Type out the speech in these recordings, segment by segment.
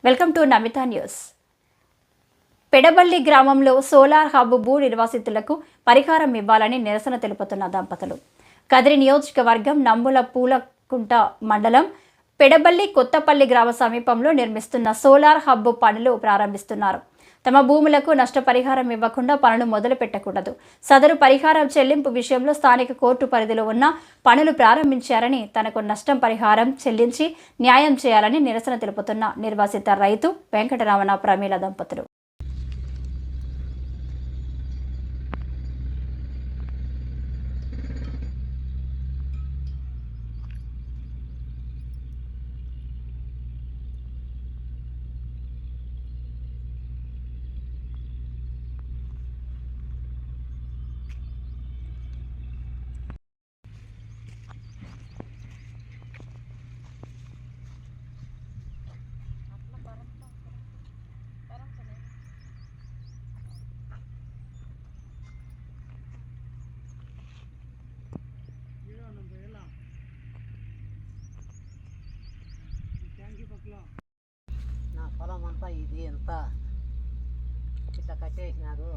Welcome to Namitha news. Pedaballi గ్రామంలో solar hub భూ నిర్వాసితులకు పరిహారం ఇవ్వాలని నిరసన తెలుపుతున్న దంపతులు కదిరి నియోజకవర్గం నంబుల పూలకుంట మండలం పెడబల్లి కొత్తపల్లి గ్రామ సమీపంలో నిర్మిస్తున్న సోలార్ హబ్ పనులు ప్రారంభిస్తున్నారు. తమ భూములకు నష్టపరిహారం ఇవ్వకుండా పనులు మొదలు పెట్టకూడదు. సదరు పరిహారం చెల్లింపు విషయంలో స్థానిక కోర్టు పరిధిలో ఉన్న పనులు ప్రారంభించారని, తనకు నష్టం పరిహారం చెల్లించి న్యాయం చేయాలని నిరసన తెలుపుతున్న నిర్వాసిత రైతు వెంకటరమణ ప్రమీల దంపతులు. నా పొలం అంతా ఇది ఎంత ఇట్లా కట్టేసినారు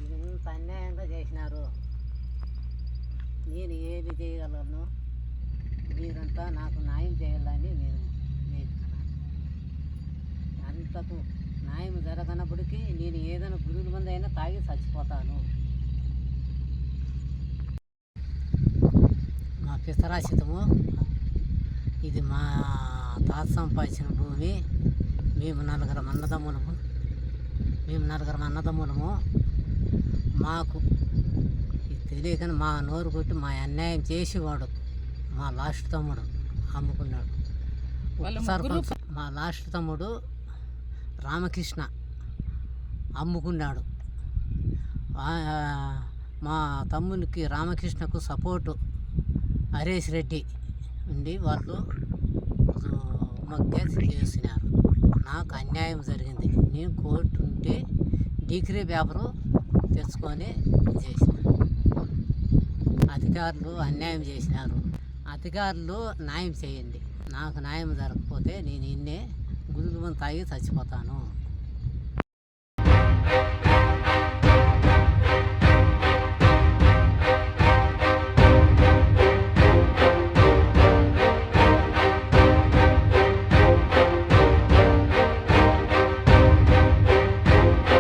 ఇది ఇంత అన్యాయంగా చేసినారు. నేను ఏమి చేయగలను, మీరంతా నాకు న్యాయం చేయాలని నేను నేర్చుకున్నాను. అంతకు న్యాయం జరగనప్పటికీ నేను ఏదైనా గురువుల మంది అయినా తాగి చచ్చిపోతాను. మా పితరాశితము ఇది, మా తాత సంపాదించిన భూమి. మేము నలుగురం అన్నదమ్ములము. మాకు ఇది తెలియకని మా నోరు కొట్టి మా అన్యాయం చేసేవాడు మా లాస్ట్ తమ్ముడు అమ్ముకున్నాడు. సర్పంచ్ మా లాస్ట్ తమ్ముడు రామకృష్ణ అమ్ముకున్నాడు. మా తమ్మునికి రామకృష్ణకు సపోర్టు హరీష్ రెడ్డి ఉండి వాళ్ళు చేస్తున్నారు. నాకు అన్యాయం జరిగింది. నేను కోర్టు ఉంటే డిగ్రీ పేపరు తెచ్చుకొని చేసిన. అధికారులు అన్యాయం చేసినారు. అధికారులు న్యాయం చేయండి. నాకు న్యాయం జరగకపోతే నేను ఇన్నే గురువులు తాగి చచ్చిపోతాను.